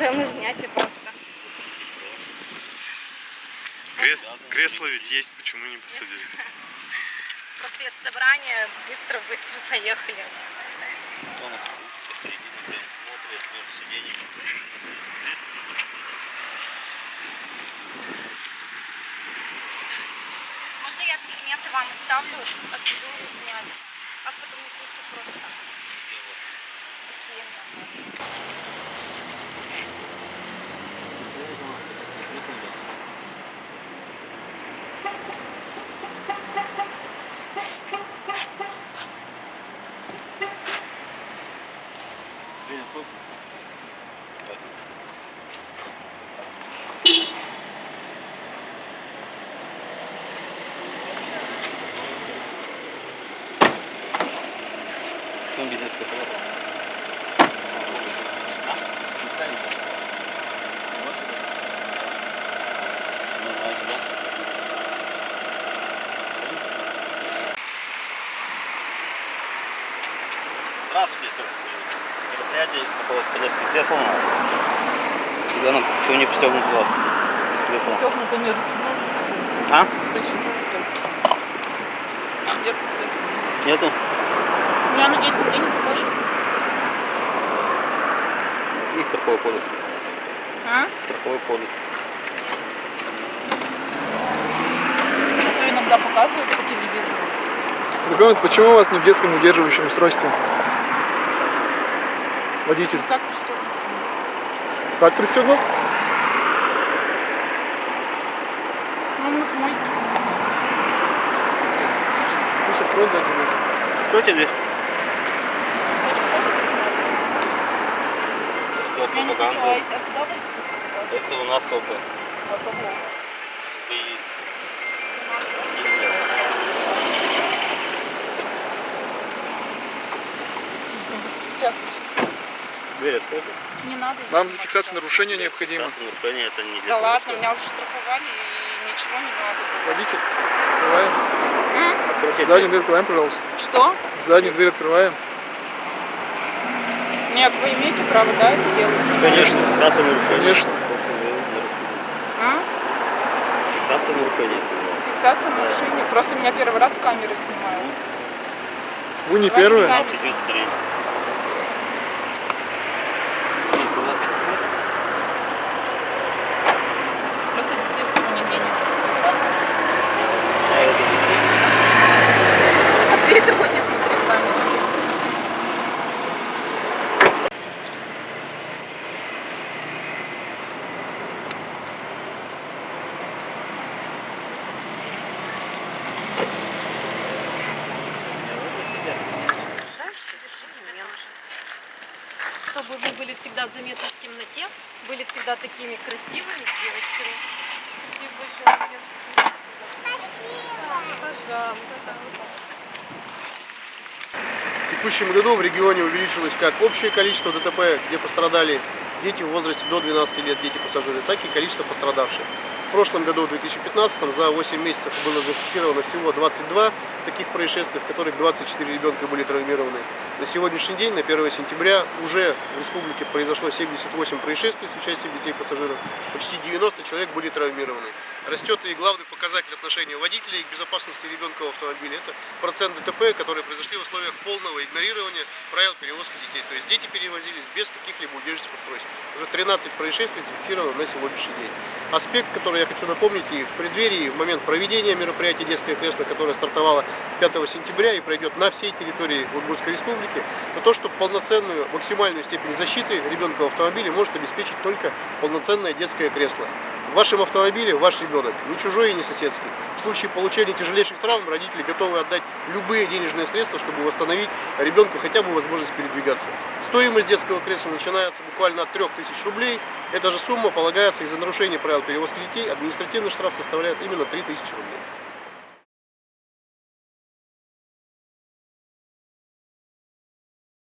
Напевно, зняті просто. Кресло ведь есть, почему не посадили? Просто есть собрание, быстро поехали. Можно я документы вам оставлю, отведу снять? Вас потом не пустят просто. Спасибо. Здравствуйте, мероприятие по поездке кресла у нас. Ребенок, чего не пристегнут глаз из кресла? Пристегнуто не расстегнуто. А? Детского кресла. Нету? Я надеюсь, нигде не покажу. И страховой полис. А? Страховой полис. Это иногда показывают по телевизору. Ребенок, почему у вас не в детском удерживающем устройстве? Водитель. Как пристегнуто? Как пристегнут? Ну, мы с мойки. Пусть откроет заднюю дверь. Кто тебе? Я не хочу, а если куда вы? Это у нас только. А кого? И... Дверь открыта. Не надо. Нам для фиксации нарушения необходимо. Фиксация нарушения это не для Да того, ладно, что- меня уже штрафовали и ничего не надо было. Водитель, открываем. Откройте Заднюю дверь. дверь открываем, пожалуйста. Что? Заднюю дверь открываем. Нет, вы имеете право, да, это делать? Конечно, фиксация нарушения. Конечно. То, что вы нарушили. А? Фиксация нарушения. Фиксация нарушения. Просто меня первый раз с камеры снимают. Вы не Давайте первые. сами. 23. Просто детей, чтобы нигде не засадить. А ты хоть не смотри в камеру. Чтобы вы были всегда заметны в темноте, были всегда такими красивыми девочками. Спасибо большое, девочки. Спасибо. Пожалуйста. В текущем году в регионе увеличилось как общее количество ДТП, где пострадали дети в возрасте до 12 лет, дети-пассажиры, так и количество пострадавших. В прошлом году, в 2015, за 8 месяцев было зафиксировано всего 22 таких происшествий, в которых 24 ребенка были травмированы. На сегодняшний день, на 1 сентября, уже в республике произошло 78 происшествий с участием детей-пассажиров. Почти 90 человек были травмированы. Растет и главный показатель отношения водителей к безопасности ребенка в автомобиле. Это процент ДТП, которые произошли в условиях полного игнорирования правил перевозки детей. То есть дети перевозились без каких-либо удерживающих устройств. Уже 13 происшествий зафиксировано на сегодняшний день. Аспект, который я хочу напомнить, и в преддверии, в момент проведения мероприятия «Детское кресло», которое стартовало 5 сентября и пройдет на всей территории Удмуртской республики, то, что полноценную, максимальную степень защиты ребенка в автомобиле может обеспечить только полноценное детское кресло. В вашем автомобиле ваш ребенок, не чужой и не соседский. В случае получения тяжелейших травм родители готовы отдать любые денежные средства, чтобы восстановить ребенку хотя бы возможность передвигаться. Стоимость детского кресла начинается буквально от 3000 рублей. Эта же сумма полагается из-за нарушения правил перевозки детей. Административный штраф составляет именно 3000 рублей.